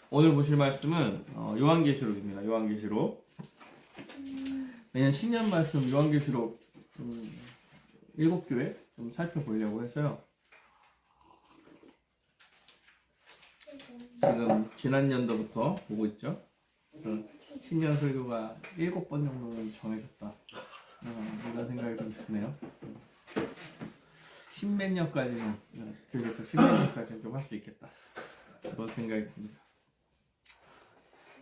오늘 보실 말씀은 요한계시록입니다. 요한계시록. 매년 신년 말씀 요한계시록 7교회 좀 살펴보려고 해서요. 지금 지난 연도부터 보고 있죠. 신년 설교가 7번 정도는 정해졌다. 이런 생각이 좀 드네요. 십몇 년까지는 교회에서 십몇 년까지는 좀 할 수 있겠다. 그런 생각이 듭니다.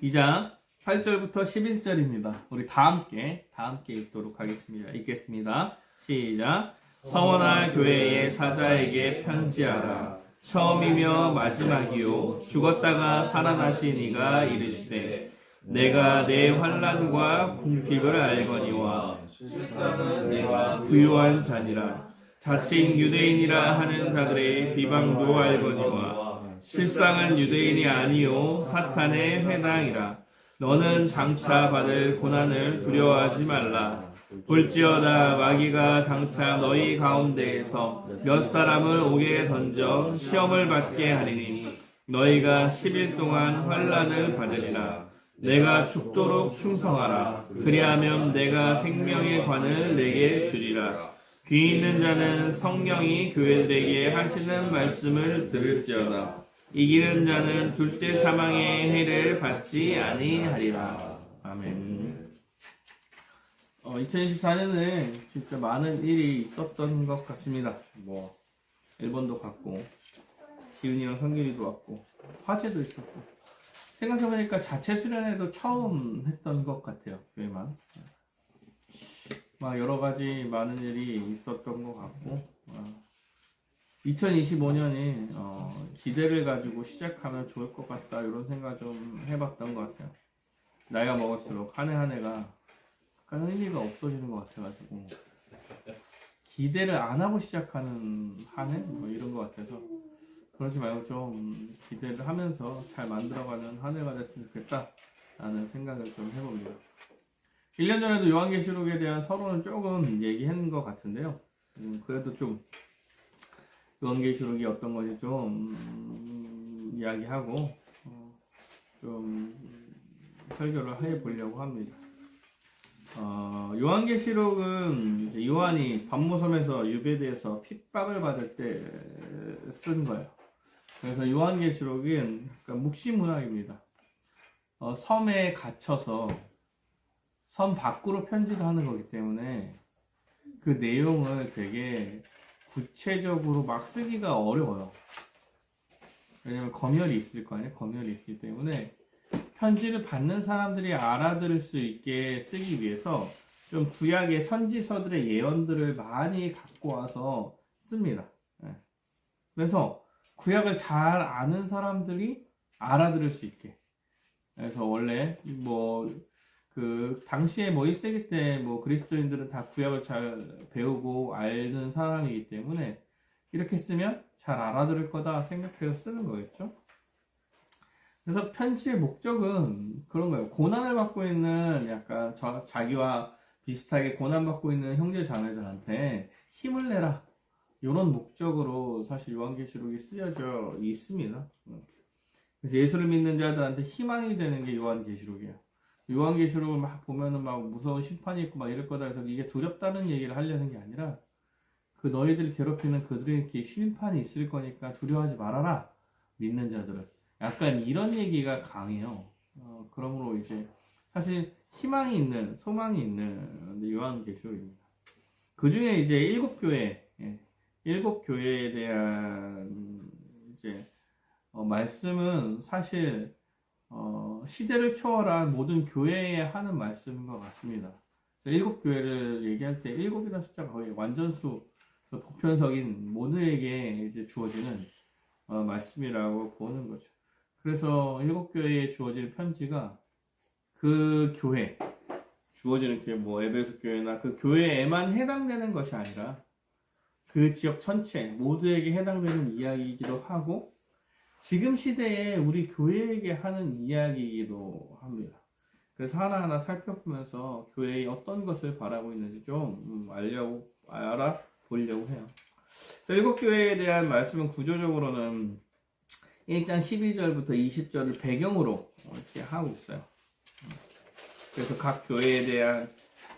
2장 8절부터 11절입니다. 우리 다 함께 읽도록 하겠습니다. 읽겠습니다. 시작. 서원할 교회의 사자에게 편지하라. 처음이며 마지막이요 죽었다가 살아나신 이가 이르시되 내가 내 환난과 궁핍을 알거니와 실상은 내가 부유한 자니라. 자칭 유대인이라 하는 자들의 비방도 알거니와 실상은 유대인이 아니요 사탄의 회당이라. 너는 장차 받을 고난을 두려워하지 말라. 볼지어다 마귀가 장차 너희 가운데에서 몇 사람을 옥에 던져 시험을 받게 하리니 너희가 10일 동안 환난을 받으리라. 내가 죽도록 충성하라. 그리하면 내가 생명의 관을 내게 주리라. 귀 있는 자는 성령이 교회들에게 하시는 말씀을 들을지어다. 이기는 자는 둘째 사망의 해를 받지 아니하리라. 아멘. 2024년에 진짜 많은 일이 있었던 것 같습니다. 일본도 갔고, 지훈이랑 성길이도 왔고, 화재도 있었고, 생각해보니까 자체 수련회도 처음 했던 것 같아요. 교회만. 여러 가지 많은 일이 있었던 것 같고, 2025년이 기대를 가지고 시작하면 좋을 것 같다 이런 생각 좀 해봤던 것 같아요. 나이가 먹을수록 한 해 한 해가 약간 의미가 없어지는 것 같아가지고 기대를 안 하고 시작하는 한 해? 이런 것 같아서 그러지 말고 좀 기대를 하면서 잘 만들어가는 한 해가 됐으면 좋겠다 라는 생각을 좀 해봅니다. 1년 전에도 요한계시록에 대한 서론을 조금 얘기한 것 같은데요. 그래도 좀 요한계시록이 어떤 건지 좀 이야기하고 좀 설교를 해보려고 합니다. 요한계시록은 이제 요한이 반모섬에서 유배돼서 핍박을 받을 때 쓴 거예요. 그래서 요한계시록은 묵시문학입니다. 섬에 갇혀서 섬 밖으로 편지를 하는 거기 때문에 그 내용을 되게 구체적으로 막 쓰기가 어려워요. 왜냐면 검열이 있을 거 아니에요. 검열이 있기 때문에 편지를 받는 사람들이 알아들을 수 있게 쓰기 위해서 좀 구약의 선지서들의 예언들을 많이 갖고 와서 씁니다. 그래서 구약을 잘 아는 사람들이 알아들을 수 있게. 그래서 원래 당시에 1세기 때 그리스도인들은 다 구약을 잘 배우고 알는 사람이기 때문에 이렇게 쓰면 잘 알아들을 거다 생각해서 쓰는 거겠죠. 그래서 편지의 목적은 그런 거예요. 고난을 받고 있는 약간 자기와 비슷하게 고난받고 있는 형제 자매들한테 힘을 내라. 이런 목적으로 사실 요한계시록이 쓰여져 있습니다. 그래서 예수를 믿는 자들한테 희망이 되는 게 요한계시록이에요. 요한계시록을 막 보면은 무서운 심판이 있고 이럴 거다 해서 이게 두렵다는 얘기를 하려는 게 아니라 그 너희들 괴롭히는 그들에게 심판이 있을 거니까 두려워하지 말아라. 믿는 자들은. 약간 이런 얘기가 강해요. 그러므로 이제 사실 희망이 있는, 소망이 있는 요한계시록입니다. 그 중에 이제 7교회에 대한 이제 말씀은 사실 시대를 초월한 모든 교회에 하는 말씀인 것 같습니다. 7교회를 얘기할 때 7이라는 숫자가 거의 완전수, 보편적인 모두에게 이제 주어지는 말씀이라고 보는 거죠. 그래서 7교회에 주어지는 편지가 그 교회, 주어지는 교회, 에베소 교회나 그 교회에만 해당되는 것이 아니라 그 지역 전체 모두에게 해당되는 이야기이기도 하고 지금 시대에 우리 교회에게 하는 이야기이기도 합니다. 그래서 하나하나 살펴보면서 교회의 어떤 것을 바라고 있는지 좀 알아보려고 해요. 7교회에 대한 말씀은 구조적으로는 1장 12절부터 20절을 배경으로 이렇게 하고 있어요. 그래서 각 교회에 대한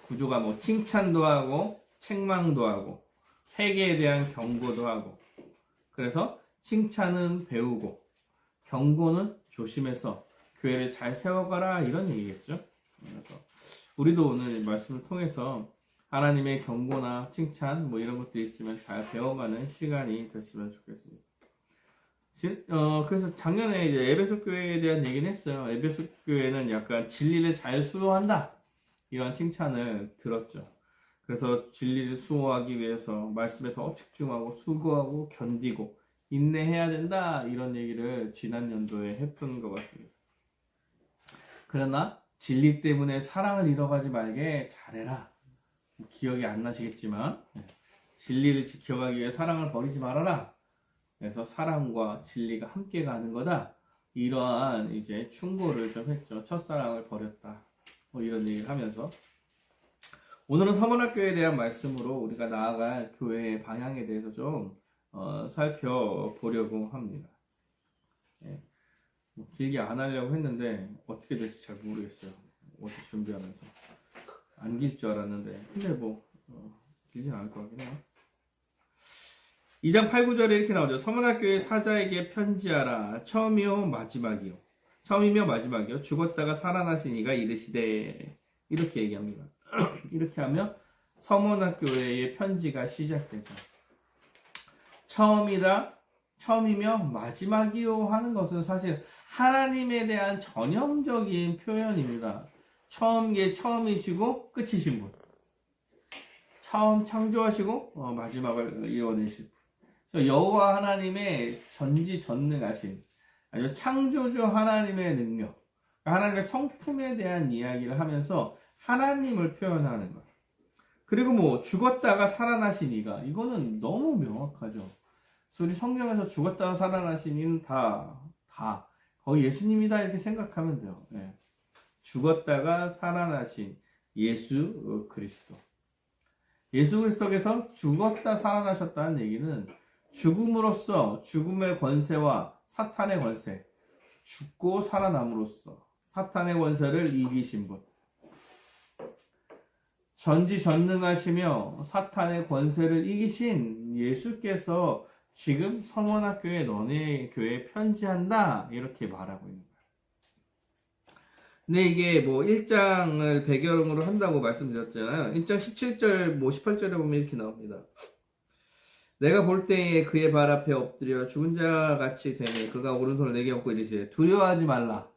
구조가 뭐 칭찬도 하고 책망도 하고 회개에 대한 경고도 하고, 그래서 칭찬은 배우고 경고는 조심해서 교회를 잘 세워가라, 이런 얘기겠죠. 그래서 우리도 오늘 말씀을 통해서 하나님의 경고나 칭찬 뭐 이런 것들이 있으면 잘 배워가는 시간이 됐으면 좋겠습니다. 그래서 작년에 이제 에베소 교회에 대한 얘기는 했어요. 에베소 교회는 약간 진리를 잘 수호한다, 이런 칭찬을 들었죠. 그래서 진리를 수호하기 위해서 말씀에 더 집중하고 수고하고 견디고 인내해야 된다, 이런 얘기를 지난 연도에 했던 것 같습니다. 그러나 진리 때문에 사랑을 잃어가지 말게 잘해라. 기억이 안 나시겠지만 진리를 지켜가기 위해 사랑을 버리지 말아라. 그래서 사랑과 진리가 함께 가는 거다, 이러한 이제 충고를 좀 했죠. 첫사랑을 버렸다, 뭐 이런 얘기를 하면서 오늘은 서문학교에 대한 말씀으로 우리가 나아갈 교회의 방향에 대해서 좀 살펴보려고 합니다. 예. 뭐 길게 안 하려고 했는데 어떻게 될지 잘 모르겠어요. 어제 준비하면서 안 길 줄 알았는데, 근데 뭐 길진 않을 것 같긴 해요. 2장 8, 9절에 이렇게 나오죠. 서문학교의 사자에게 편지하라. 처음이요 마지막이요. 처음이며 마지막이요. 죽었다가 살아나신 이가 이르시되, 이렇게 얘기합니다. 이렇게 하면 서문학교의 편지가 시작되죠. 처음이며 마지막이요 하는 것은 사실 하나님에 대한 전형적인 표현입니다. 처음이시고 끝이신 분. 처음 창조하시고 마지막을 이뤄내실 분. 여호와 하나님의 전지전능하신, 아니면 창조주 하나님의 능력, 하나님의 성품에 대한 이야기를 하면서 하나님을 표현하는 거예요. 그리고 뭐 죽었다가 살아나신 이가, 이거는 너무 명확하죠. 우리 성경에서 죽었다가 살아나신 이는 다 거의 예수님이다, 이렇게 생각하면 돼요. 네. 죽었다가 살아나신 예수 그리스도. 예수 그리스도께서 죽었다 살아나셨다는 얘기는 죽음으로써 죽음의 권세와 사탄의 권세, 죽고 살아남으로써 사탄의 권세를 이기신 분, 전지전능하시며 사탄의 권세를 이기신 예수께서 지금 서문학교에 너네 교회에 편지한다, 이렇게 말하고 있는 거예요. 근데 이게 뭐 1장을 배경으로 한다고 말씀드렸잖아요. 1장 17절, 뭐 18절에 보면 이렇게 나옵니다. 내가 볼 때에 그의 발 앞에 엎드려 죽은 자 같이 되매 그가 오른손을 내게 얹고 이르시되 두려워하지 말라.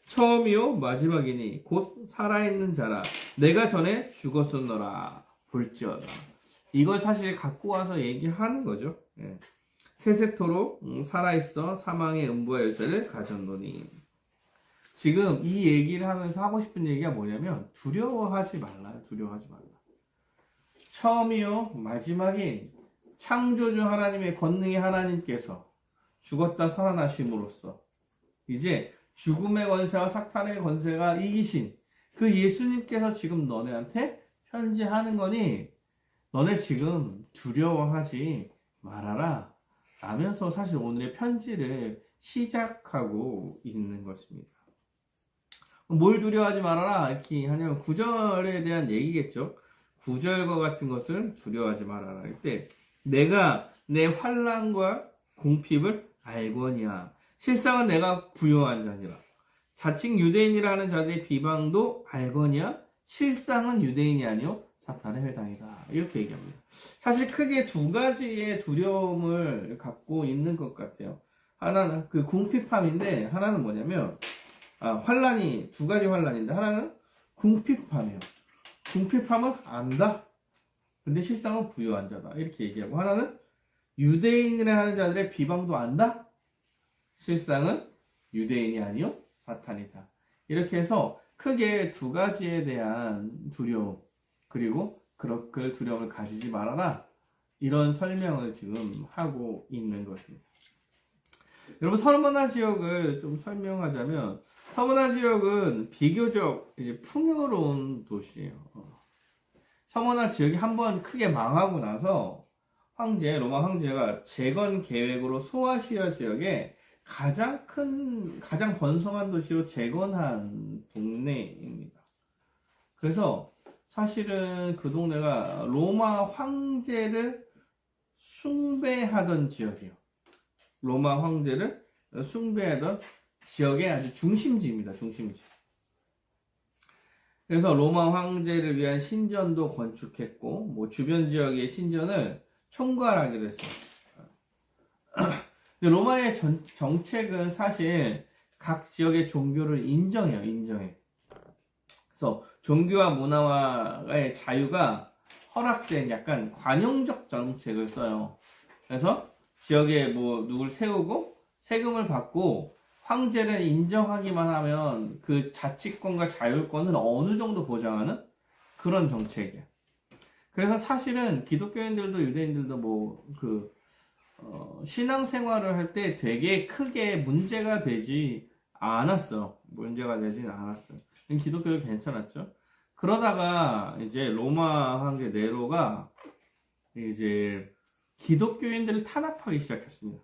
처음이요 마지막이니 곧 살아있는 자라. 내가 전에 죽었었노라 볼지어다. 이걸 사실 갖고 와서 얘기하는 거죠. 예. 세세토록 살아있어 사망의 음부와 열쇠를 가졌노니. 지금 이 얘기를 하면서 하고 싶은 얘기가 뭐냐면 두려워하지 말라. 두려워하지 말라. 처음이요 마지막인 창조주 하나님의 권능의 하나님께서 죽었다 살아나심으로써 이제 죽음의 권세와 사탄의 권세가 이기신 그 예수님께서 지금 너네한테 편지하는 거니 너네 지금 두려워하지 말아라 라면서 사실 오늘의 편지를 시작하고 있는 것입니다. 뭘 두려워하지 말아라 이렇게 하냐면 9절에 대한 얘기겠죠. 9절과 같은 것을 두려워하지 말아라 할 때 내가 내 환난과 궁핍을 알거니와 실상은 내가 부요한 자니라. 자칭 유대인이라 하는 자들의 비방도 알거니와 실상은 유대인이 아니요 사탄의 회당이다. 이렇게 얘기합니다. 사실 크게 두 가지의 두려움을 갖고 있는 것 같아요. 하나는 그 궁핍함인데 하나는 뭐냐면 환난이 두 가지 환난인데 하나는 궁핍함이에요. 궁핍함을 안다. 근데 실상은 부요한 자다. 이렇게 얘기하고 하나는 유대인이라 하는 자들의 비방도 안다. 실상은 유대인이 아니요 사탄이다. 이렇게 해서 크게 두 가지에 대한 두려움 그리고 그렇게 두려움을 가지지 말아라. 이런 설명을 지금 하고 있는 것입니다. 여러분 서문화 지역을 좀 설명하자면 서문화 지역은 비교적 이제 풍요로운 도시예요. 서문화 지역이 한번 크게 망하고 나서 로마 황제가 재건 계획으로 소아시아 지역에 가장 번성한 도시로 재건한 동네입니다. 그래서 사실은 그 동네가 로마 황제를 숭배하던 지역이에요. 로마 황제를 숭배하던 지역의 아주 중심지입니다. 중심지. 그래서 로마 황제를 위한 신전도 건축했고, 뭐 주변 지역의 신전을 총괄하기도 했어요. 로마의 정책은 사실 각 지역의 종교를 인정해. 그래서 종교와 문화와의 자유가 허락된 약간 관용적 정책을 써요. 그래서 지역에 뭐 누굴 세우고 세금을 받고 황제를 인정하기만 하면 그 자치권과 자율권을 어느 정도 보장하는 그런 정책이야. 그래서 사실은 기독교인들도 유대인들도 신앙생활을 할 때 되게 크게 문제가 되지 않았어. 문제가 되진 않았어요. 기독교도 괜찮았죠. 그러다가 이제 로마 황제 네로가 이제 기독교인들을 탄압하기 시작했습니다.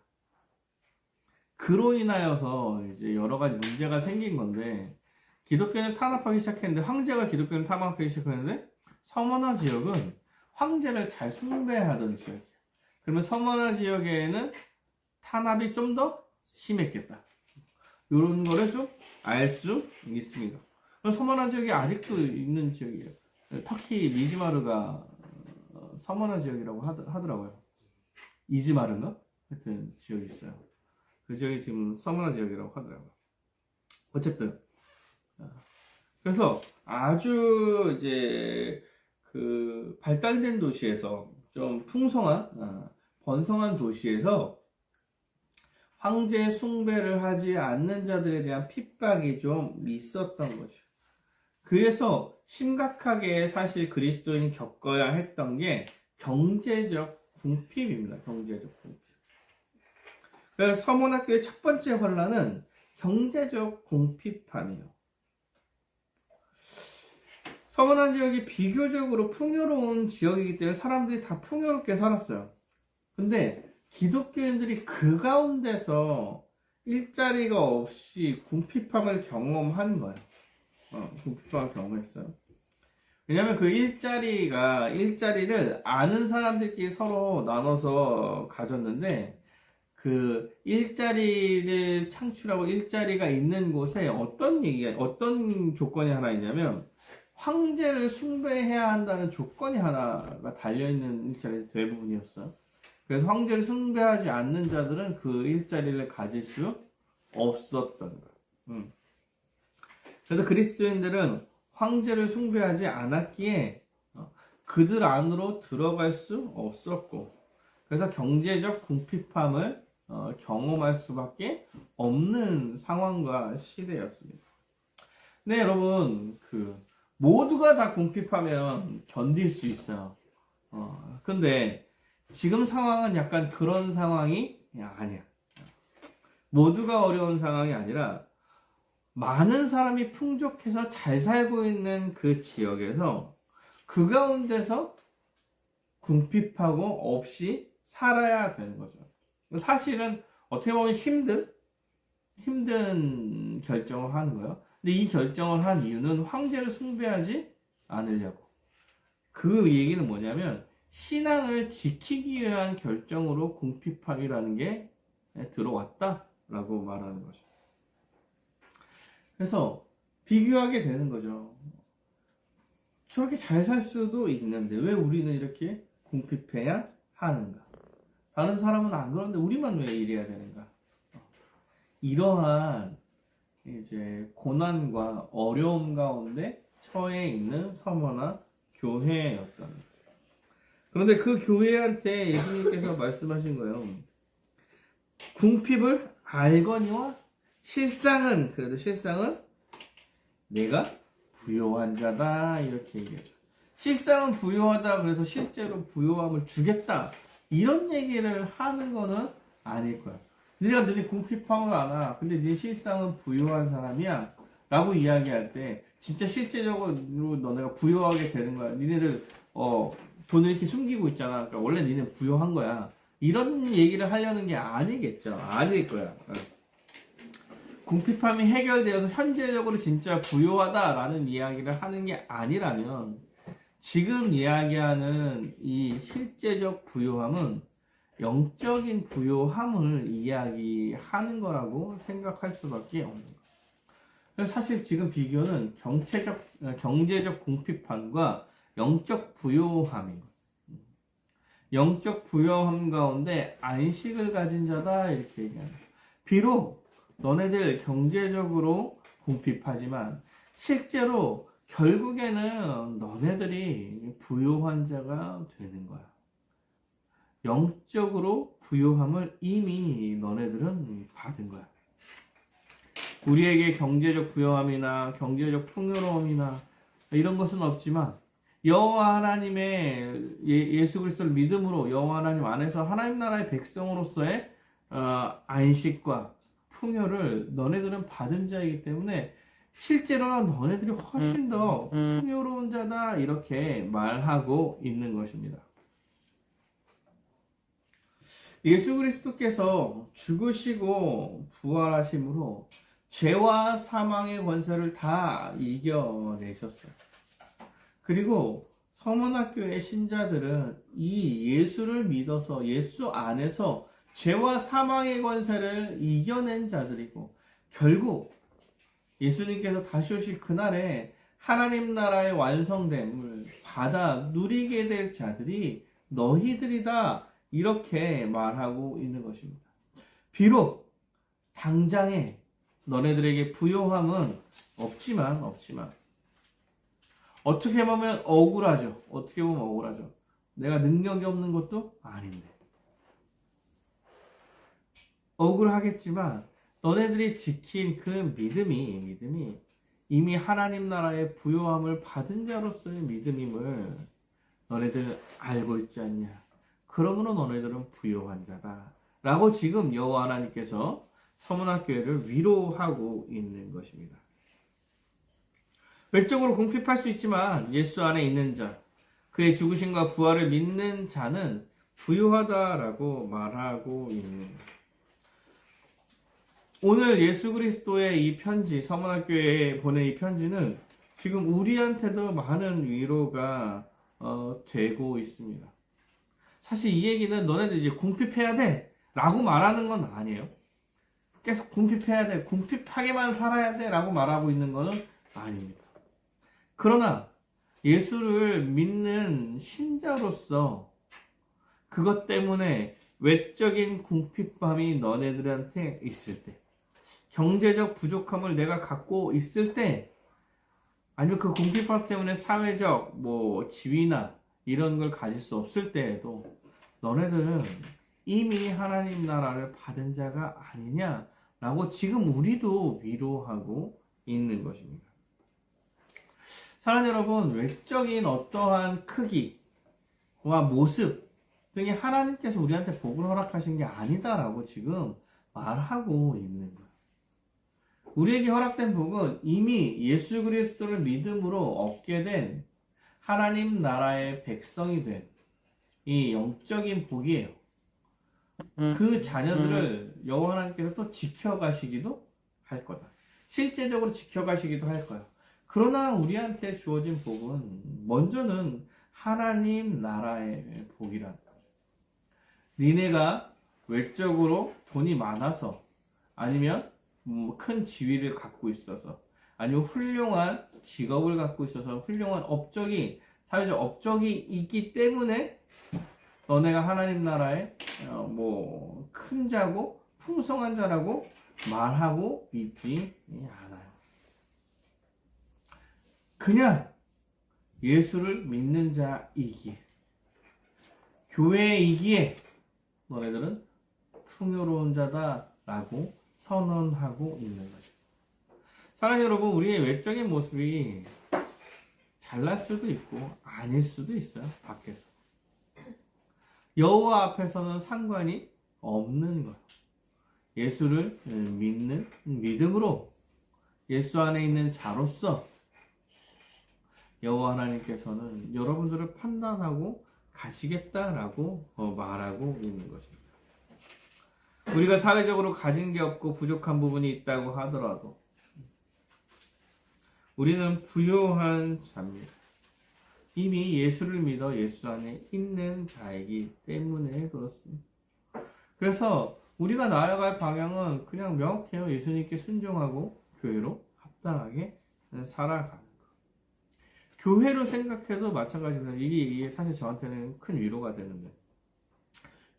그로 인하여서 이제 여러 가지 문제가 생긴 건데, 기독교인을 탄압하기 시작했는데, 황제가 기독교인을 탄압하기 시작했는데, 서머나 지역은 황제를 잘 숭배하던 지역이에요. 그러면 서머나 지역에는 탄압이 좀 더 심했겠다. 이런 거를 좀 알 수 있습니다. 서머나 지역이 아직도 있는 지역이에요. 터키 미즈마르가 서머나 지역이라고 하더라고요. 이즈마르인가? 하여튼 지역이 있어요. 그 지역이 지금 서머나 지역이라고 하더라고요. 어쨌든 그래서 아주 이제 그 발달된 도시에서 좀 풍성한 번성한 도시에서 황제 숭배를 하지 않는 자들에 대한 핍박이 좀 있었던 거죠. 그래서 심각하게 사실 그리스도인이 겪어야 했던 게 경제적 궁핍입니다. 경제적 궁핍. 그래서 서문학교의 첫 번째 환란은 경제적 궁핍함이에요. 서문화 지역이 비교적으로 풍요로운 지역이기 때문에 사람들이 다 풍요롭게 살았어요. 근데 기독교인들이 그 가운데서 일자리가 없이 궁핍함을 경험한 거예요. 궁핍함을 경험했어요. 왜냐면 그 일자리를 아는 사람들끼리 서로 나눠서 가졌는데, 그 일자리를 창출하고 일자리가 있는 곳에 어떤 조건이 하나 있냐면, 황제를 숭배해야 한다는 조건이 하나가 달려있는 일자리 대부분이었어요. 그래서 황제를 숭배하지 않는 자들은 그 일자리를 가질 수 없었던 거예요. 그래서 그리스도인들은 황제를 숭배하지 않았기에 그들 안으로 들어갈 수 없었고, 그래서 경제적 궁핍함을 경험할 수밖에 없는 상황과 시대였습니다. 네, 여러분, 모두가 다 궁핍하면 견딜 수 있어요. 근데 지금 상황은 약간 그런 상황이 아니야. 모두가 어려운 상황이 아니라 많은 사람이 풍족해서 잘 살고 있는 그 지역에서 그 가운데서 궁핍하고 없이 살아야 되는 거죠. 사실은 어떻게 보면 힘든 결정을 하는 거예요. 근데 이 결정을 한 이유는 황제를 숭배하지 않으려고. 그 얘기는 뭐냐면 신앙을 지키기 위한 결정으로 궁핍함이라는 게 들어왔다라고 말하는 거죠. 그래서 비교하게 되는 거죠. 저렇게 잘 살 수도 있는데 왜 우리는 이렇게 궁핍해야 하는가? 다른 사람은 안 그런데 우리만 왜 이래야 되는가? 이러한 이제 고난과 어려움 가운데 처해 있는 서머나 교회였던 거죠. 그런데 그 교회한테 예수님께서 말씀하신 거예요. 궁핍을 알거니와 실상은 내가 부요한 자다, 이렇게 얘기하죠. 실상은 부요하다, 그래서 실제로 부요함을 주겠다, 이런 얘기를 하는 거는 아닐 거야. 너네 궁핍함을 알아. 근데 네 실상은 부요한 사람이야 라고 이야기할 때 진짜 실제적으로 너네가 부요하게 되는 거야. 니네들 돈을 이렇게 숨기고 있잖아. 그러니까 원래 니네 부요한 거야. 이런 얘기를 하려는 게 아니겠죠. 아닐 거야. 궁핍함이 해결되어서 현재적으로 진짜 부유하다라는 이야기를 하는 게 아니라면 지금 이야기하는 이 실제적 부유함은 영적인 부유함을 이야기하는 거라고 생각할 수밖에 없는 거예요. 그래서 사실 지금 비교는 경제적 궁핍함과 영적 부유함이에요. 영적 부유함 가운데 안식을 가진 자다 이렇게 얘기합니다. 비록 너네들 경제적으로 궁핍하지만 실제로 결국에는 너네들이 부유한 자가 되는 거야. 영적으로 부유함을 이미 너네들은 받은 거야. 우리에게 경제적 부유함이나 경제적 풍요로움이나 이런 것은 없지만 여호와 하나님의 예수 그리스도를 믿음으로 여호와 하나님 안에서 하나님 나라의 백성으로서의 안식과 풍요를 너네들은 받은 자이기 때문에 실제로는 너네들이 훨씬 더 풍요로운 자다 이렇게 말하고 있는 것입니다. 예수 그리스도께서 죽으시고 부활하심으로 죄와 사망의 권세를 다 이겨내셨어요. 그리고 서문학교의 신자들은 이 예수를 믿어서 예수 안에서 죄와 사망의 권세를 이겨낸 자들이고 결국 예수님께서 다시 오실 그날에 하나님 나라의 완성됨을 받아 누리게 될 자들이 너희들이다 이렇게 말하고 있는 것입니다. 비록 당장에 너네들에게 부요함은 없지만 어떻게 보면 억울하죠. 내가 능력이 없는 것도 아닌데 억울하겠지만 너네들이 지킨 그 믿음이 이미 하나님 나라의 부요함을 받은 자로서의 믿음임을 너네들 알고 있지 않냐. 그러므로 너네들은 부요한 자다 라고 지금 여호와 하나님께서 서문학교회를 위로하고 있는 것입니다. 외적으로 궁핍할 수 있지만 예수 안에 있는 자, 그의 죽으심과 부활을 믿는 자는 부유하다라고 말하고 있는 거예요. 오늘 예수 그리스도의 이 편지, 서문학교에 보낸 이 편지는 지금 우리한테도 많은 위로가 되고 있습니다. 사실 이 얘기는 너네들 이제 궁핍해야 돼 라고 말하는 건 아니에요. 계속 궁핍해야 돼, 궁핍하게만 살아야 돼 라고 말하고 있는 것은 아닙니다. 그러나 예수를 믿는 신자로서 그것 때문에 외적인 궁핍함이 너네들한테 있을 때, 경제적 부족함을 내가 갖고 있을 때, 아니면 그 궁핍함 때문에 사회적 지위나 이런 걸 가질 수 없을 때에도 너네들은 이미 하나님 나라를 받은 자가 아니냐라고 지금 우리도 위로하고 있는 것입니다. 사랑하는 여러분, 외적인 어떠한 크기와 모습 등이 하나님께서 우리한테 복을 허락하신 게 아니다라고 지금 말하고 있는 거예요. 우리에게 허락된 복은 이미 예수 그리스도를 믿음으로 얻게 된 하나님 나라의 백성이 된 이 영적인 복이에요. 그 자녀들을 여호와 하나님께서 또 지켜가시기도 할 거다. 실제적으로 지켜가시기도 할 거야. 그러나 우리한테 주어진 복은 먼저는 하나님 나라의 복이란 니네가 외적으로 돈이 많아서 아니면 큰 지위를 갖고 있어서 아니면 훌륭한 직업을 갖고 있어서 훌륭한 사회적 업적이 있기 때문에 너네가 하나님 나라의 큰 자고 풍성한 자라고 말하고 있지 않아요. 그냥 예수를 믿는 자이기에, 교회이기에 너네들은 풍요로운 자다라고 선언하고 있는 거죠. 사랑하는 여러분, 우리의 외적인 모습이 잘날 수도 있고 아닐 수도 있어요. 밖에서 여호와 앞에서는 상관이 없는 거예요. 예수를 믿는 믿음으로 예수 안에 있는 자로서 여호와 하나님께서는 여러분들을 판단하고 가시겠다라고 말하고 있는 것입니다. 우리가 사회적으로 가진 게 없고 부족한 부분이 있다고 하더라도 우리는 부요한 자입니다. 이미 예수를 믿어 예수 안에 있는 자이기 때문에 그렇습니다. 그래서 우리가 나아갈 방향은 그냥 명확해요. 예수님께 순종하고 교회로 합당하게 살아가는 것. 교회로 생각해도 마찬가지입니다. 이게 사실 저한테는 큰 위로가 되는데,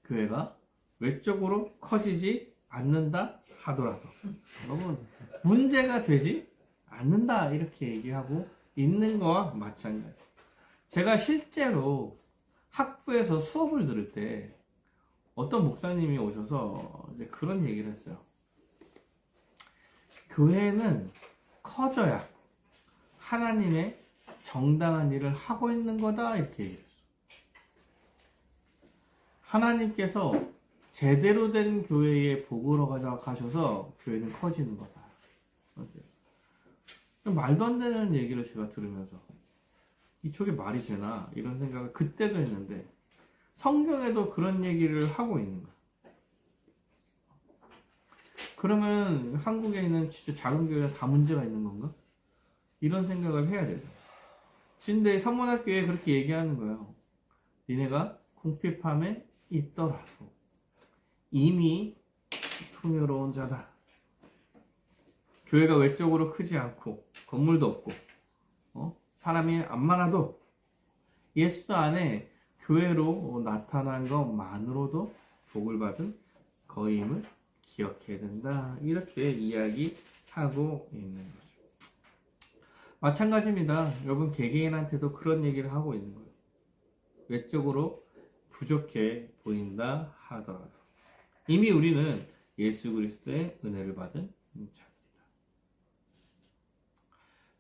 교회가 외적으로 커지지 않는다 하더라도 여러분 문제가 되지 않는다 이렇게 얘기하고 있는 거와 마찬가지. 제가 실제로 학부에서 수업을 들을 때 어떤 목사님이 오셔서 이제 그런 얘기를 했어요. 교회는 커져야 하나님의 정당한 일을 하고 있는 거다 이렇게 얘기했어요. 하나님께서 제대로 된 교회에 복으로 가셔서 교회는 커지는 거다. 말도 안 되는 얘기를 제가 들으면서 이쪽에 말이 되나 이런 생각을 그때도 했는데 성경에도 그런 얘기를 하고 있는 거야. 그러면 한국에 있는 진짜 작은 교회가 다 문제가 있는 건가? 이런 생각을 해야 되죠. 근데 선문학교에 그렇게 얘기하는 거예요. 니네가 궁핍함에 있더라도 이미 풍요로운 자다. 교회가 외적으로 크지 않고 건물도 없고 사람이 안 많아도 예수 안에 교회로 나타난 것만으로도 복을 받은 거임을 기억해야 된다. 이렇게 이야기하고 있는 거죠. 마찬가지입니다. 여러분 개개인한테도 그런 얘기를 하고 있는 거예요. 외적으로 부족해 보인다 하더라도 이미 우리는 예수 그리스도의 은혜를 받은 자입니다.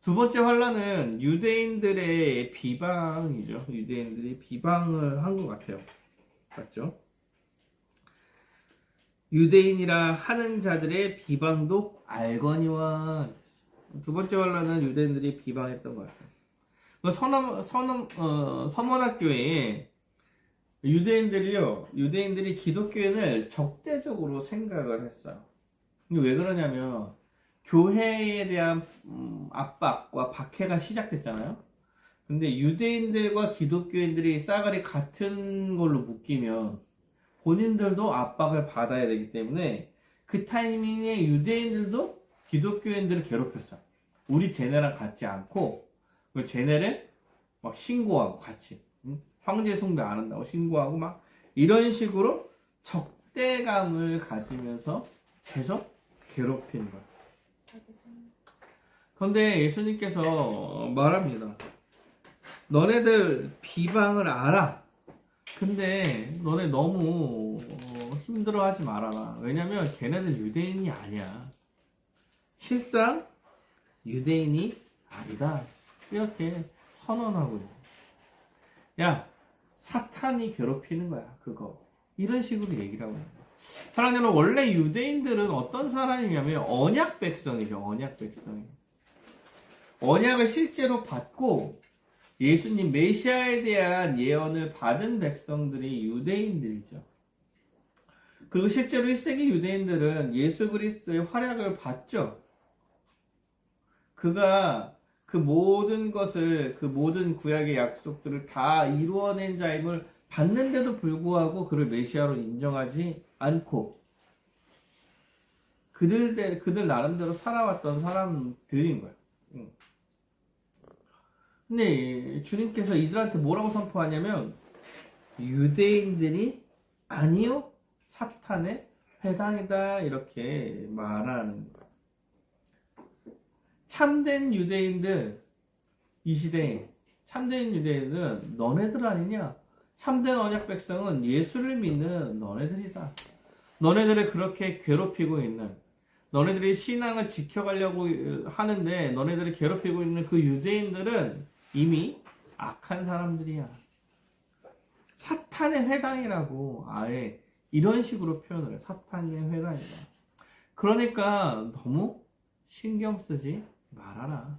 두 번째 환란은 유대인들의 비방이죠. 유대인들이 비방을 한 것 같아요. 맞죠? 유대인이라 하는 자들의 비방도 알거니와. 두 번째 환란은 유대인들이 비방했던 것 같아요. 서문학교에 유대인들이 기독교인을 적대적으로 생각을 했어요. 왜 그러냐면 교회에 대한 압박과 박해가 시작됐잖아요. 근데 유대인들과 기독교인들이 싸가리 같은 걸로 묶이면 본인들도 압박을 받아야 되기 때문에 그 타이밍에 유대인들도 기독교인들을 괴롭혔어요. 우리 쟤네랑 같지 않고 쟤네를 막 신고하고 같이 황제 숭배 안 한다고 신고하고 막 이런 식으로 적대감을 가지면서 계속 괴롭히는 거예요. 그런데 예수님께서 말합니다. 너네들 비방을 알아. 근데 너네 너무 힘들어하지 말아라. 왜냐면 걔네들 유대인이 아니야. 실상 유대인이 아니다. 이렇게 선언하고 있는 거야. 야, 사탄이 괴롭히는 거야. 그거. 이런 식으로 얘기를 하고 있는 거야. 사랑하는 여러분, 원래 유대인들은 어떤 사람이냐면 언약 백성이죠. 언약 백성이. 언약을 실제로 받고 예수님 메시아에 대한 예언을 받은 백성들이 유대인들이죠. 그리고 실제로 1세기 유대인들은 예수 그리스도의 활약을 봤죠. 그가 그 모든 것을, 그 모든 구약의 약속들을 다 이루어낸 자임을 봤는데도 불구하고 그를 메시아로 인정하지 않고 그들 나름대로 살아왔던 사람들인 거예요. 근데 주님께서 이들한테 뭐라고 선포하냐면 유대인들이 아니요 사탄의 회당이다 이렇게 말하는 거예요. 참된 유대인들, 이 시대에 참된 유대인들은 너네들 아니냐? 참된 언약 백성은 예수를 믿는 너네들이다. 너네들을 그렇게 괴롭히고 있는, 너네들이 신앙을 지켜가려고 하는데 너네들을 괴롭히고 있는 그 유대인들은 이미 악한 사람들이야. 사탄의 회당이라고 아예 이런 식으로 표현을 해요. 사탄의 회당이다. 그러니까 너무 신경 쓰지 말아라.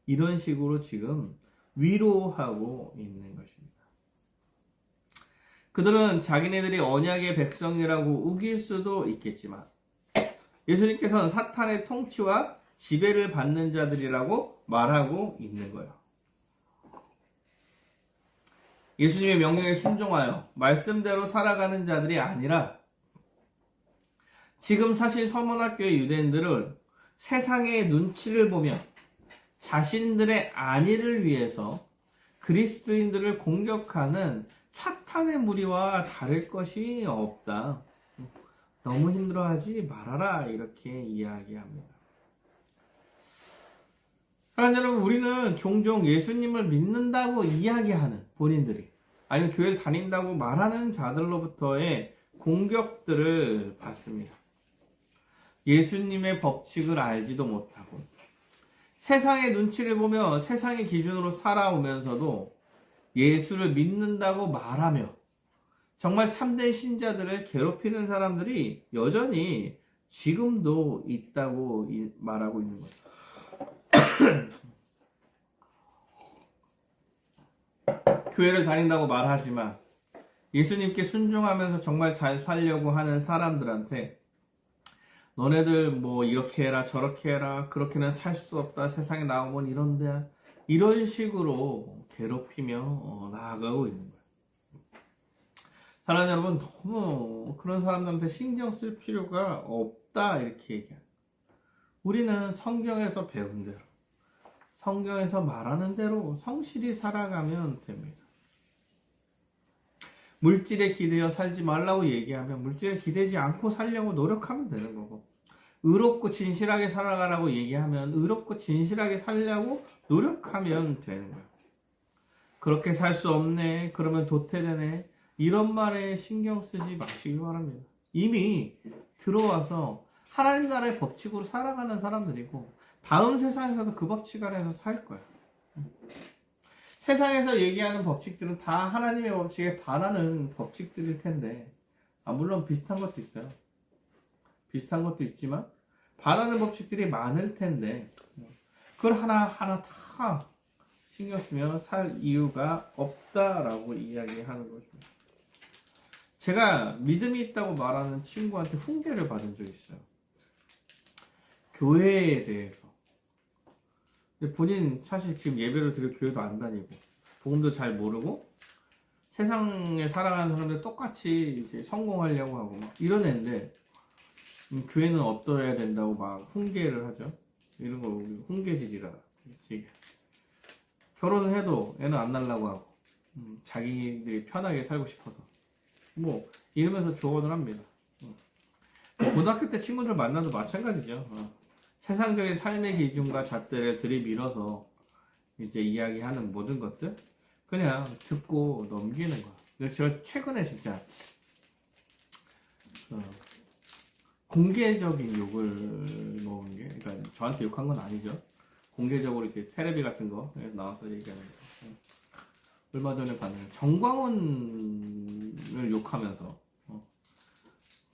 이런 식으로 지금 위로하고 있는 것입니다. 그들은 자기네들이 언약의 백성이라고 우길 수도 있겠지만 예수님께서는 사탄의 통치와 지배를 받는 자들이라고 말하고 있는 거예요. 예수님의 명령에 순종하여 말씀대로 살아가는 자들이 아니라 지금 사실 서문학교의 유대인들은 세상의 눈치를 보며 자신들의 안위를 위해서 그리스도인들을 공격하는 사탄의 무리와 다를 것이 없다. 너무 힘들어하지 말아라 이렇게 이야기합니다. 사랑하는 여러분, 우리는 종종 예수님을 믿는다고 이야기하는 본인들이 아니면 교회를 다닌다고 말하는 자들로부터의 공격들을 받습니다. 예수님의 법칙을 알지도 못하고 세상의 눈치를 보며 세상의 기준으로 살아오면서도 예수를 믿는다고 말하며 정말 참된 신자들을 괴롭히는 사람들이 여전히 지금도 있다고 말하고 있는 거죠. 교회를 다닌다고 말하지만 예수님께 순종하면서 정말 잘 살려고 하는 사람들한테 너네들 뭐 이렇게 해라 저렇게 해라 그렇게는 살 수 없다 세상에 나오면 이런데 이런 식으로 괴롭히며 나아가고 있는 거예요. 사랑하는 여러분, 너무 그런 사람들한테 신경 쓸 필요가 없다 이렇게 얘기해요. 우리는 성경에서 배운 대로 성경에서 말하는 대로 성실히 살아가면 됩니다. 물질에 기대어 살지 말라고 얘기하면 물질에 기대지 않고 살려고 노력하면 되는 거고, 의롭고 진실하게 살아가라고 얘기하면 의롭고 진실하게 살려고 노력하면 되는 거예요. 그렇게 살 수 없네, 그러면 도태되네, 이런 말에 신경 쓰지 마시기 바랍니다. 이미 들어와서 하나님 나라의 법칙으로 살아가는 사람들이고 다음 세상에서도 그 법칙 안에서 살 거예요. 세상에서 얘기하는 법칙들은 다 하나님의 법칙에 반하는 법칙들일 텐데, 물론 비슷한 것도 있어요. 비슷한 것도 있지만 반하는 법칙들이 많을 텐데 그걸 하나하나 다 신경 쓰며 살 이유가 없다라고 이야기하는 것입니다. 제가 믿음이 있다고 말하는 친구한테 훈계를 받은 적이 있어요. 교회에 대해서. 근데 본인 사실 지금 예배를 드릴 교회도 안 다니고 복음도 잘 모르고 세상에 살아가는 사람들 똑같이 이제 성공하려고 하고 막 이런 애인데 교회는 어떠해야 된다고 막 훈계를 하죠. 이런 거 훈계지지라. 결혼을 해도 애는 안 낳으려고 하고 자기들이 편하게 살고 싶어서 뭐 이러면서 조언을 합니다. 고등학교 때 친구들 만나도 마찬가지죠. 세상적인 삶의 기준과 잣대를 들이밀어서 이제 이야기하는 모든 것들 그냥 듣고 넘기는 거야. 그래서 제가 최근에 진짜 공개적인 욕을 먹은 게, 그러니까 저한테 욕한 건 아니죠. 공개적으로 이렇게 테레비 같은 거 나와서 얘기하는 거. 얼마 전에 봤는데 정광훈을 욕하면서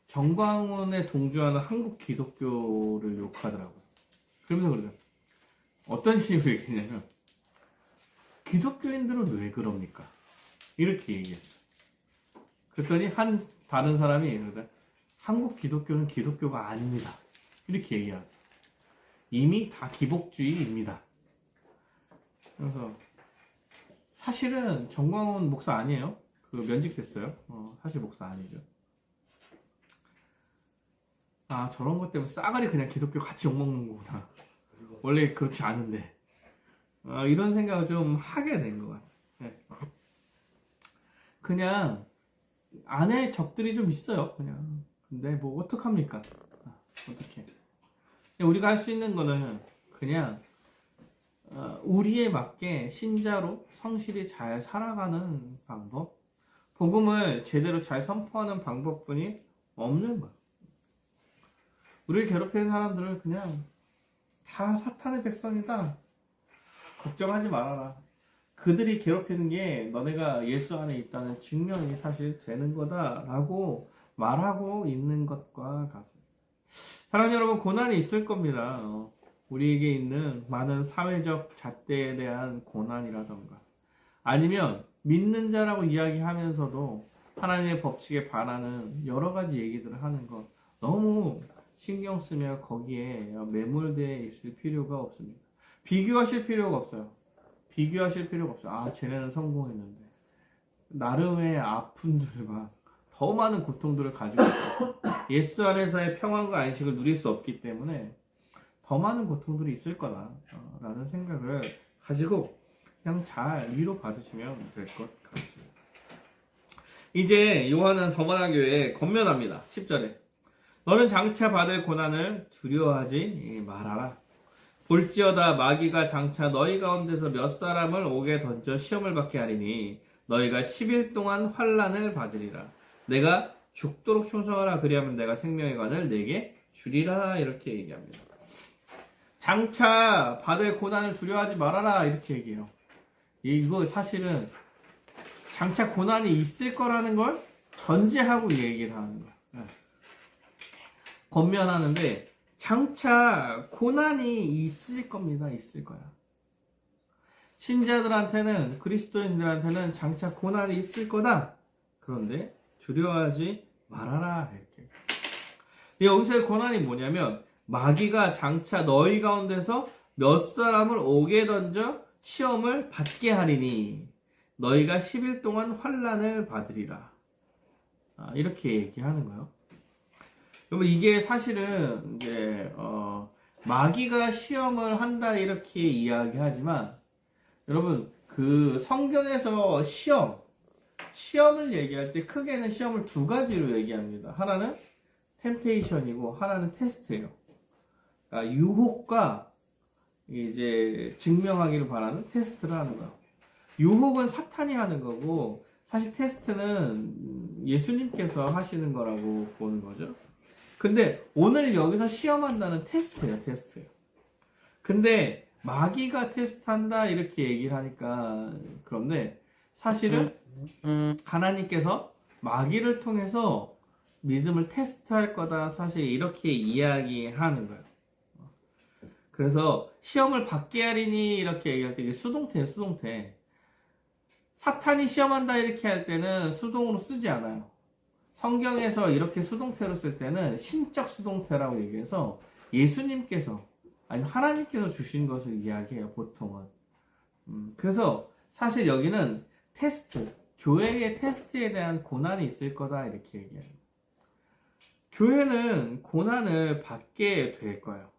정광훈에 동조하는 한국 기독교를 욕하더라고요. 그러면서 그러죠. 어떤 식으로 얘기했냐면 기독교인들은 왜 그럽니까? 이렇게 얘기했어요. 그랬더니 다른 사람이 한국 기독교는 기독교가 아닙니다. 이렇게 얘기하죠. 이미 다 기복주의입니다. 그래서 사실은 정광훈 목사 아니에요. 면직됐어요. 사실 목사 아니죠. 저런 것 때문에 싸가리 그냥 기독교 같이 욕먹는 거구나. 원래 그렇지 않은데. 이런 생각을 좀 하게 된 것 같아요. 네. 그냥 안에 적들이 좀 있어요. 그냥. 근데 뭐 어떡합니까? 어떻게? 우리가 할 수 있는 거는 그냥 우리에 맞게 신자로 성실히 잘 살아가는 방법, 복음을 제대로 잘 선포하는 방법뿐이 없는 거예요. 우리를 괴롭히는 사람들을 그냥 다 사탄의 백성이다, 걱정하지 말아라, 그들이 괴롭히는 게 너네가 예수 안에 있다는 증명이 사실 되는 거다 라고 말하고 있는 것과 같습니다. 사랑하는 여러분, 고난이 있을 겁니다. 우리에게 있는 많은 사회적 잣대에 대한 고난이라던가 아니면 믿는 자라고 이야기하면서도 하나님의 법칙에 반하는 여러 가지 얘기들을 하는 것 너무 신경 쓰며 거기에 매몰되어 있을 필요가 없습니다. 비교하실 필요가 없어요. 비교하실 필요가 없어요. 아, 쟤네는 성공했는데 나름의 아픔들과 더 많은 고통들을 가지고 있고 예수 안에서의 평안과 안식을 누릴 수 없기 때문에 더 많은 고통들이 있을 거다라는 생각을 가지고 그냥 잘 위로받으시면 될 것 같습니다. 이제 요한은 서머나 교회에 권면합니다. 10절에 너는 장차 받을 고난을 두려워하지 말아라. 볼지어다 마귀가 장차 너희 가운데서 몇 사람을 옥에 던져 시험을 받게 하리니 너희가 10일 동안 환난을 받으리라. 내가 죽도록 충성하라. 그리하면 내가 생명의 관을 내게 주리라. 이렇게 얘기합니다. 장차 받을 고난을 두려워하지 말아라. 이렇게 얘기해요. 이거 사실은 장차 고난이 있을 거라는 걸 전제하고 얘기를 하는 거야. 권면하는데 장차 고난이 있을 겁니다. 있을 거야. 신자들한테는, 그리스도인들한테는 장차 고난이 있을 거다. 그런데 두려워하지 말아라. 이렇게. 여기서의 고난이 뭐냐면 마귀가 장차 너희 가운데서 몇 사람을 옥에 던져 시험을 받게 하리니 너희가 10일 동안 환난을 받으리라. 이렇게 얘기하는 거예요. 여러분, 이게 사실은 이제 마귀가 시험을 한다 이렇게 이야기하지만 여러분, 그 성경에서 시험을 얘기할 때 크게는 시험을 두 가지로 얘기합니다. 하나는 템테이션이고 하나는 테스트예요. 그러니까 유혹과 이제 증명하기를 바라는 테스트를 하는 거예요. 유혹은 사탄이 하는 거고 사실 테스트는 예수님께서 하시는 거라고 보는 거죠. 근데 오늘 여기서 시험한다는 테스트예요. 근데 마귀가 테스트한다 이렇게 얘기를 하니까 그런데 사실은 하나님께서 마귀를 통해서 믿음을 테스트할 거다 사실 이렇게 이야기하는 거예요. 그래서 시험을 받게 하리니 이렇게 얘기할 때 이게 수동태예요. 수동태. 사탄이 시험한다 이렇게 할 때는 수동으로 쓰지 않아요. 성경에서 이렇게 수동태로 쓸 때는 신적 수동태라고 얘기해서 예수님께서 아니면 하나님께서 주신 것을 이야기해요. 보통은. 그래서 사실 여기는 테스트, 교회의 테스트에 대한 고난이 있을 거다 이렇게 얘기해요. 교회는 고난을 받게 될 거예요.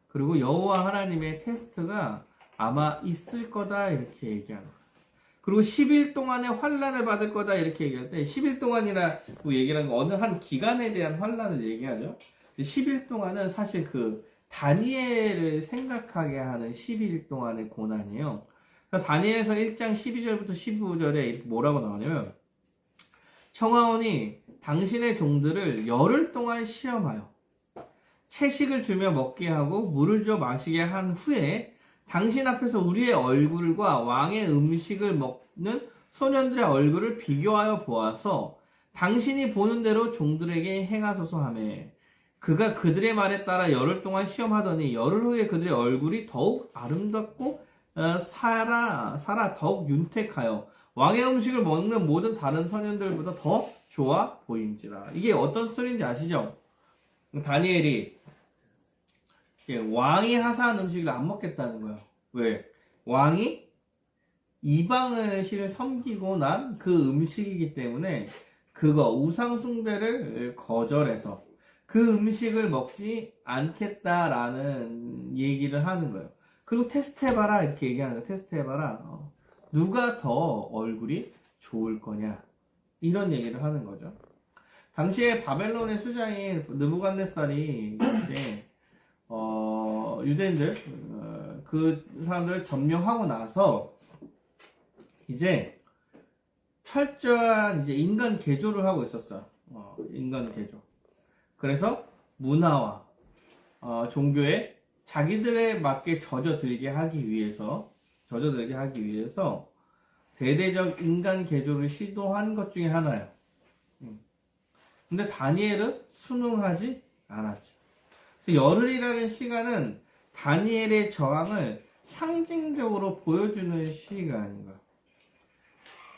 그리고 여호와 하나님의 테스트가 아마 있을 거다 이렇게 얘기하는 거예요. 그리고 10일 동안의 환난을 받을 거다 이렇게 얘기할 때 10일 동안이라고 얘기하는 건 어느 한 기간에 대한 환난을 얘기하죠. 10일 동안은 사실 그 다니엘을 생각하게 하는 10일 동안의 고난이에요. 그러니까 다니엘서 1장 12절부터 15절에 이렇게 뭐라고 나오냐면 청하오니 당신의 종들을 열흘 동안 시험하여 채식을 주며 먹게 하고 물을 줘 마시게 한 후에 당신 앞에서 우리의 얼굴과 왕의 음식을 먹는 소년들의 얼굴을 비교하여 보아서 당신이 보는 대로 종들에게 행하소서 하매 그가 그들의 말에 따라 열흘 동안 시험하더니 열흘 후에 그들의 얼굴이 더욱 아름답고 살아 더욱 윤택하여 왕의 음식을 먹는 모든 다른 소년들보다 더 좋아 보인지라. 이게 어떤 스토리인지 아시죠? 다니엘이 왕이 하사한 음식을 안 먹겠다는 거예요. 왜? 왕이 이방을 신을 섬기고 난 그 음식이기 때문에 그거 우상 숭배를 거절해서 그 음식을 먹지 않겠다라는 얘기를 하는 거예요. 그리고 테스트해봐라 이렇게 얘기하는 거예요. 테스트해봐라. 누가 더 얼굴이 좋을 거냐 이런 얘기를 하는 거죠. 당시에 바벨론의 수장인 느부갓네살이 이제 유대인들 그 사람들을 점령하고 나서 이제 철저한 이제 인간 개조를 하고 있었어요. 인간 개조. 그래서 문화와 종교에 자기들에 맞게 젖어들게 하기 위해서 대대적 인간 개조를 시도한 것 중에 하나예요. 근데 다니엘은 순응하지 않았죠. 열흘이라는 시간은 다니엘의 저항을 상징적으로 보여주는 시간인 거예요.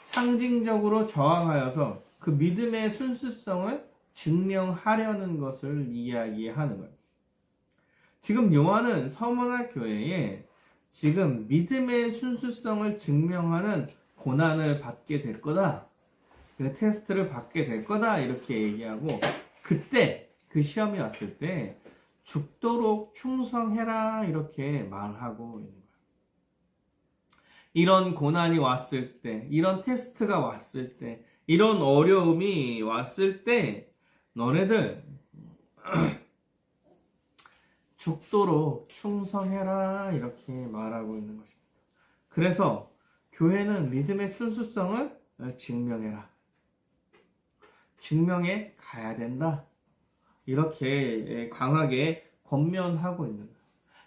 상징적으로 저항하여서 그 믿음의 순수성을 증명하려는 것을 이야기하는 거예요. 지금 요한은 서머나 교회에 지금 믿음의 순수성을 증명하는 고난을 받게 될 거다. 그 테스트를 받게 될 거다. 이렇게 얘기하고, 그때 그 시험이 왔을 때 죽도록 충성해라. 이렇게 말하고 있는 거예요. 이런 고난이 왔을 때, 이런 테스트가 왔을 때, 이런 어려움이 왔을 때 너네들 죽도록 충성해라. 이렇게 말하고 있는 것입니다. 그래서 교회는 믿음의 순수성을 증명해라. 증명해 가야 된다. 이렇게 강하게 권면하고 있는 거예요.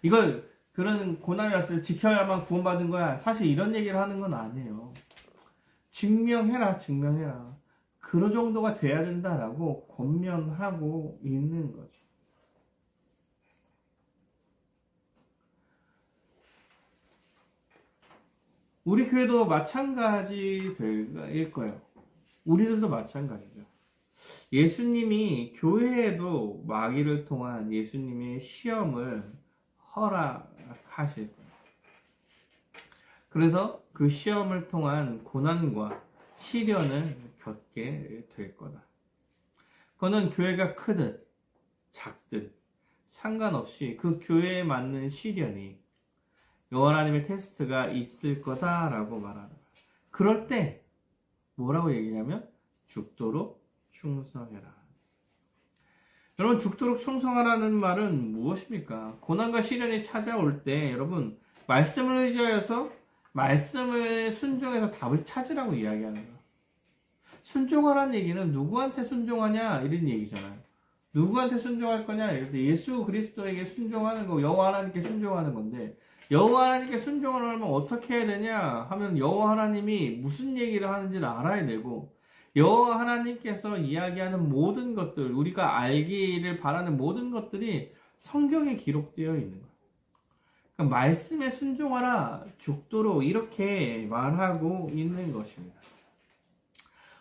이걸 그런 고난이 왔을 때 지켜야만 구원받은 거야. 사실 이런 얘기를 하는 건 아니에요. 증명해라, 증명해라. 그 정도가 돼야 된다라고 권면하고 있는 거죠. 우리 교회도 마찬가지일 거예요. 우리들도 마찬가지죠. 예수님이 교회에도 마귀를 통한 예수님의 시험을 허락하실 거예요. 그래서 그 시험을 통한 고난과 시련을 겪게 될 거다. 그거는 교회가 크든 작든 상관없이 그 교회에 맞는 시련이 여호와 하나님의 테스트가 있을 거다라고 말하는 거예요. 그럴 때 뭐라고 얘기냐면 죽도록 충성해라. 여러분, 죽도록 충성하라는 말은 무엇입니까? 고난과 시련이 찾아올 때 여러분 말씀을 의지하여서 말씀을 순종해서 답을 찾으라고 이야기하는 거예요. 순종하라는 얘기는 누구한테 순종하냐 이런 얘기잖아요. 누구한테 순종할 거냐? 이럴 때 예수 그리스도에게 순종하는 거, 여호와 하나님께 순종하는 건데, 여호와 하나님께 순종을 하려면 어떻게 해야 되냐 하면 여호와 하나님이 무슨 얘기를 하는지를 알아야 되고, 여호와 하나님께서 이야기하는 모든 것들, 우리가 알기를 바라는 모든 것들이 성경에 기록되어 있는 거예요. 그러니까 말씀에 순종하라, 죽도록 이렇게 말하고 있는 것입니다.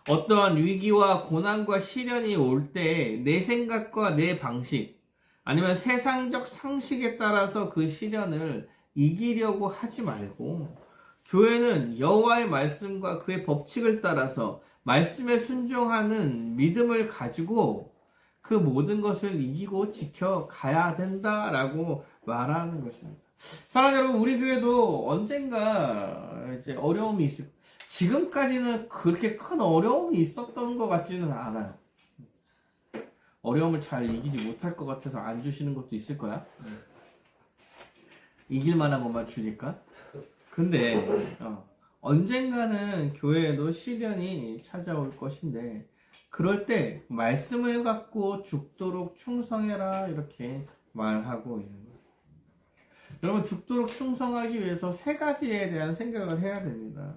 어떠한 위기와 고난과 시련이 올 때 내 생각과 내 방식, 아니면 세상적 상식에 따라서 그 시련을 이기려고 하지 말고, 교회는 여호와의 말씀과 그의 법칙을 따라서 말씀에 순종하는 믿음을 가지고 그 모든 것을 이기고 지켜가야 된다라고 말하는 것입니다. 사랑하는 여러분, 우리 교회도 언젠가 이제 어려움이 있을, 지금까지는 그렇게 큰 어려움이 있었던 것 같지는 않아요. 어려움을 잘 이기지 못할 것 같아서 안 주시는 것도 있을 거야. 이길 만한 것만 주니까. 근데 언젠가는 교회에도 시련이 찾아올 것인데, 그럴 때 말씀을 갖고 죽도록 충성해라 이렇게 말하고 있는 거예요. 여러분, 죽도록 충성하기 위해서 세 가지에 대한 생각을 해야 됩니다.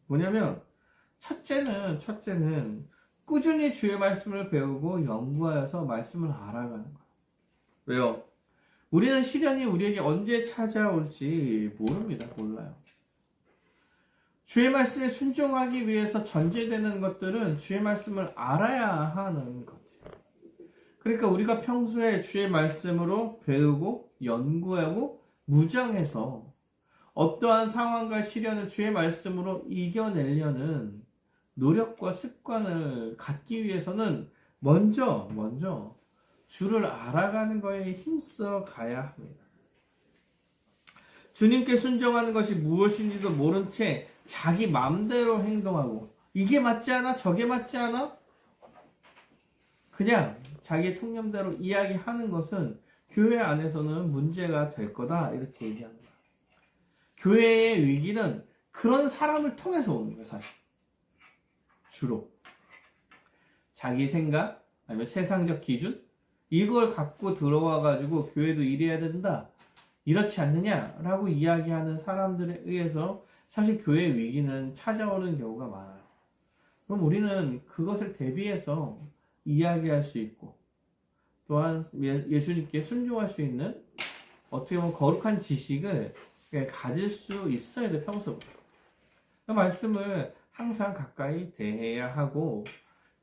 뭐냐면 첫째는 꾸준히 주의 말씀을 배우고 연구하여서 말씀을 알아가는 거예요. 왜요? 우리는 시련이 우리에게 언제 찾아올지 모릅니다. 몰라요. 주의 말씀에 순종하기 위해서 전제되는 것들은 주의 말씀을 알아야 하는 것이에요. 그러니까 우리가 평소에 주의 말씀으로 배우고 연구하고 무장해서 어떠한 상황과 시련을 주의 말씀으로 이겨내려는 노력과 습관을 갖기 위해서는 먼저 주를 알아가는 거에 힘써 가야 합니다. 주님께 순종하는 것이 무엇인지도 모른 채 자기 마음대로 행동하고, 이게 맞지 않아? 저게 맞지 않아? 그냥 자기 통념대로 이야기하는 것은 교회 안에서는 문제가 될 거다 이렇게 얘기합니다. 교회의 위기는 그런 사람을 통해서 오는 거예요. 사실 주로 자기 생각 아니면 세상적 기준 이걸 갖고 들어와 가지고 교회도 이래야 된다, 이렇지 않느냐라고 이야기하는 사람들에 의해서 사실 교회의 위기는 찾아오는 경우가 많아요. 그럼 우리는 그것을 대비해서 이야기할 수 있고, 또한 예수님께 순종할 수 있는 어떻게 보면 거룩한 지식을 가질 수 있어야 돼. 평소부터 그 말씀을 항상 가까이 대해야 하고,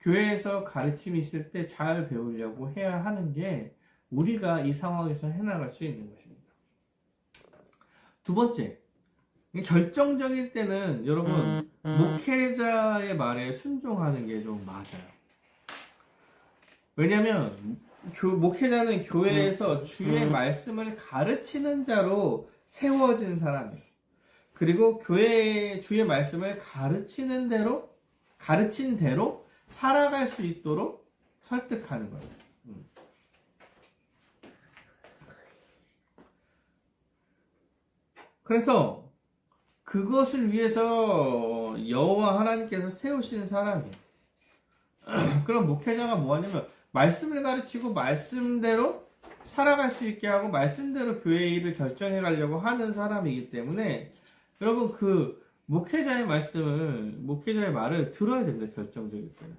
교회에서 가르침이 있을 때 잘 배우려고 해야 하는 게 우리가 이 상황에서 해나갈 수 있는 것입니다. 두 번째, 결정적일 때는 여러분 목회자의 말에 순종하는 게 좀 맞아요. 왜냐면 목회자는 교회에서 주의 말씀을 가르치는 자로 세워진 사람이에요. 그리고 교회의 주의 말씀을 가르친 대로 살아갈 수 있도록 설득하는 거예요. 그래서 그것을 위해서 여호와 하나님께서 세우신 사람이에요. 그럼 목회자가 뭐 하냐면 말씀을 가르치고 말씀대로 살아갈 수 있게 하고 말씀대로 교회의 일을 결정해 가려고 하는 사람이기 때문에 여러분 그 목회자의 말을 들어야 됩니다. 결정적일 때는.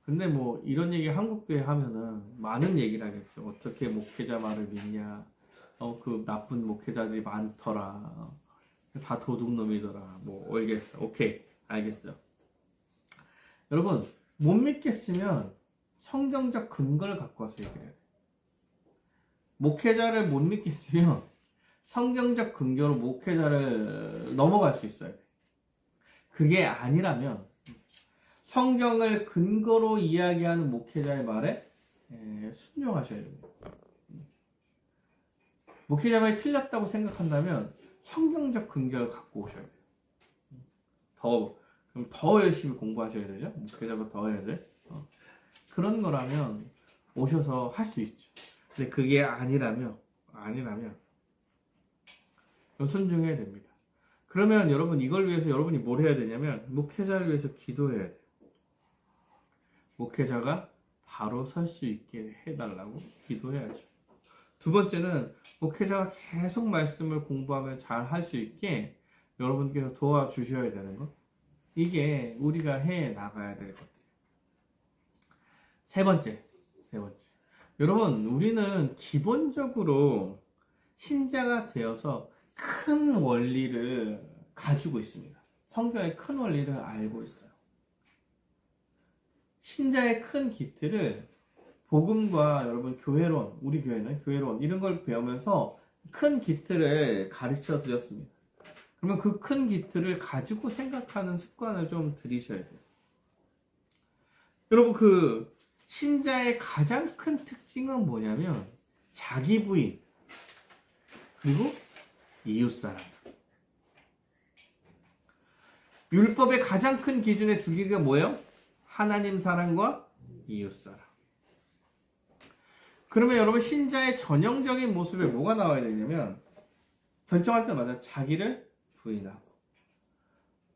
근데 뭐 이런 얘기 한국교회 하면은 많은 얘기를 하겠죠. 어떻게 목회자 말을 믿냐. 그 나쁜 목회자들이 많더라. 다 도둑놈이더라. 뭐 알겠어. 오케이. 알겠어요. 여러분 못 믿겠으면 성경적 근거를 갖고 와서 얘기해야 돼요. 목회자를 못 믿겠으면 성경적 근거로 목회자를 넘어갈 수 있어요. 그게 아니라면 성경을 근거로 이야기하는 목회자의 말에 순종하셔야 됩니다. 목회자 말이 틀렸다고 생각한다면 성경적 근거를 갖고 오셔야 돼요. 그럼 더 열심히 공부하셔야 되죠. 목회자가 더 해야 돼. 그런 거라면 오셔서 할 수 있죠. 근데 그게 아니라면 순종해야 됩니다. 그러면 여러분 이걸 위해서 여러분이 뭘 해야 되냐면 목회자를 위해서 기도해야 돼요. 목회자가 바로 설 수 있게 해달라고 기도해야죠. 두 번째는 목회자가 계속 말씀을 공부하면 잘 할 수 있게 여러분께서 도와주셔야 되는 것. 이게 우리가 해 나가야 될 것들. 세 번째. 여러분, 우리는 기본적으로 신자가 되어서 큰 원리를 가지고 있습니다. 성경의 큰 원리를 알고 있어요. 신자의 큰 기틀을 복음과 여러분 교회론, 우리 교회는 교회론 이런 걸 배우면서 큰 기틀을 가르쳐 드렸습니다. 그러면 그 큰 기틀을 가지고 생각하는 습관을 좀 들이셔야 돼요. 여러분 그 신자의 가장 큰 특징은 뭐냐면 자기 부인 그리고 이웃사랑. 율법의 가장 큰 기준의 두 개가 뭐예요? 하나님 사랑과 이웃사랑. 그러면 여러분 신자의 전형적인 모습에 뭐가 나와야 되냐면 결정할 때마다 자기를 부인하고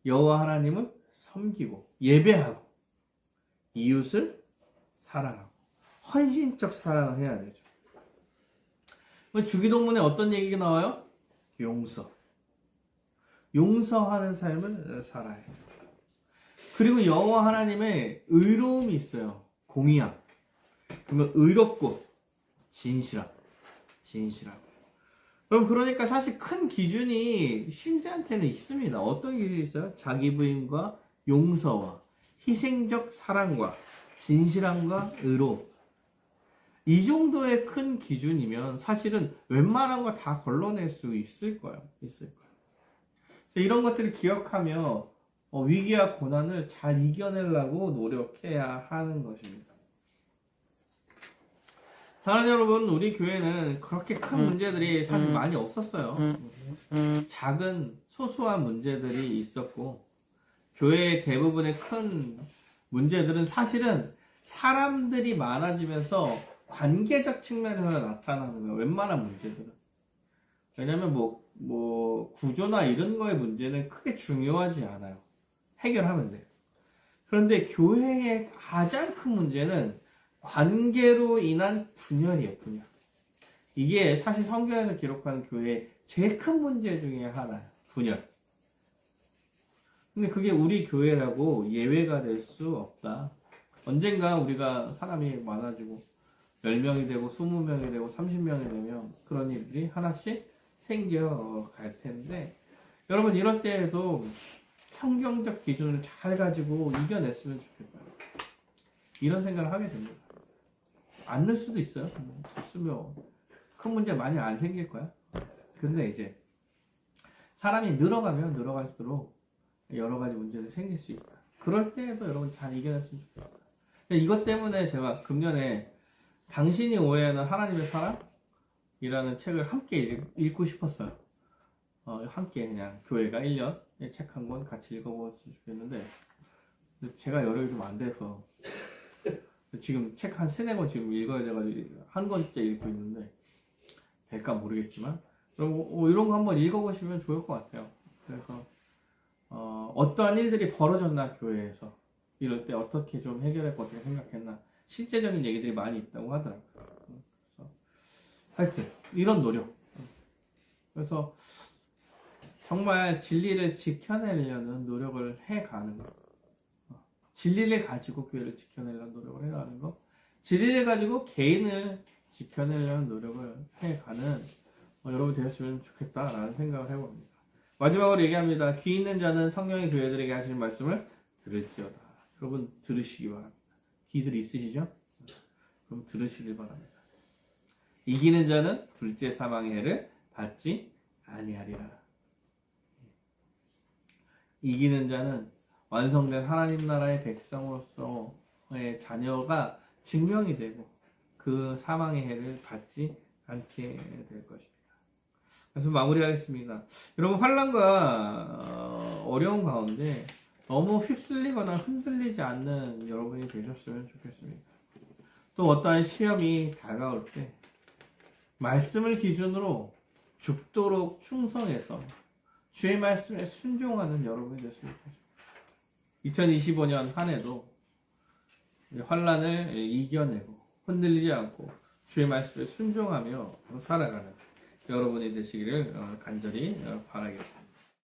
여호와 하나님을 섬기고 예배하고 이웃을 사랑하고 헌신적 사랑을 해야 되죠. 주기도문에 어떤 얘기가 나와요? 용서하는 삶을 살아야 돼요. 그리고 여호와 하나님의 의로움이 있어요. 공의함. 그러면 의롭고 진실하고. 그럼 그러니까 사실 큰 기준이 신자한테는 있습니다. 어떤 기준이 있어요? 자기 부인과 용서와 희생적 사랑과 진실함과 의로움. 이 정도의 큰 기준이면 사실은 웬만한 거 다 걸러낼 수 있을 거예요. 이런 것들을 기억하며 위기와 고난을 잘 이겨내려고 노력해야 하는 것입니다. 사랑하는 여러분, 우리 교회는 그렇게 큰 문제들이 사실 많이 없었어요. 작은 소소한 문제들이 있었고 교회의 대부분의 큰 문제들은 사실은 사람들이 많아지면서 관계적 측면에서 나타나는 거예요. 웬만한 문제들은. 왜냐면 뭐 구조나 이런 거의 문제는 크게 중요하지 않아요. 해결하면 돼요. 그런데 교회의 가장 큰 문제는 관계로 인한 분열이에요. 분열. 이게 사실 성경에서 기록하는 교회의 제일 큰 문제 중에 하나예요. 분열. 근데 그게 우리 교회라고 예외가 될 수 없다. 언젠가 우리가 사람이 많아지고 10명이 되고 20명이 되고 30명이 되면 그런 일들이 하나씩 생겨갈 텐데 여러분 이럴 때에도 성경적 기준을 잘 가지고 이겨냈으면 좋겠다. 이런 생각을 하게 됩니다. 안 늘 수도 있어요. 없으면 큰 문제 많이 안 생길 거야. 근데 이제 사람이 늘어가면 늘어갈수록 여러 가지 문제들이 생길 수 있다. 그럴 때에도 여러분 잘 이겨냈으면 좋겠다. 이것 때문에 제가 금년에 당신이 오해하는 하나님의 사랑이라는 책을 함께 읽고 싶었어요. 함께 그냥 교회가 1년에 책 한 권 같이 읽어보았으면 좋겠는데 제가 여력이 좀 안 돼서 지금 책 한 3-4권 지금 읽어야 돼가지고 한 권째 읽고 있는데 될까 모르겠지만 그럼 이런 거 한번 읽어보시면 좋을 것 같아요. 그래서 어떠한 일들이 벌어졌나 교회에서 이럴 때 어떻게 좀 해결할 거 어떻게 생각했나 실제적인 얘기들이 많이 있다고 하더라고요. 그래서 하여튼 이런 노력. 그래서 정말 진리를 지켜내려는 노력을 해가는 거. 진리를 가지고 교회를 지켜내려는 노력을 해가는 거. 진리를 가지고 개인을 지켜내려는 노력을 해가는 여러분 되었으면 좋겠다라는 생각을 해봅니다. 마지막으로 얘기합니다. 귀 있는 자는 성령의 교회들에게 하시는 말씀을 들을지어다. 여러분 들으시기 바랍니다. 귀들이 있으시죠? 그럼 들으시길 바랍니다. 이기는 자는 둘째 사망의 해를 받지 아니하리라. 이기는 자는 완성된 하나님 나라의 백성으로서의 자녀가 증명이 되고 그 사망의 해를 받지 않게 될 것입니다. 그래서 마무리하겠습니다. 여러분 환난과 어려운 가운데 너무 휩쓸리거나 흔들리지 않는 여러분이 되셨으면 좋겠습니다. 또 어떠한 시험이 다가올 때 말씀을 기준으로 죽도록 충성해서 주의 말씀에 순종하는 여러분이 됐으면 좋겠습니다. 2025년 한 해도 환난을 이겨내고 흔들리지 않고 주의 말씀에 순종하며 살아가는 여러분이 되시기를 간절히 바라겠습니다.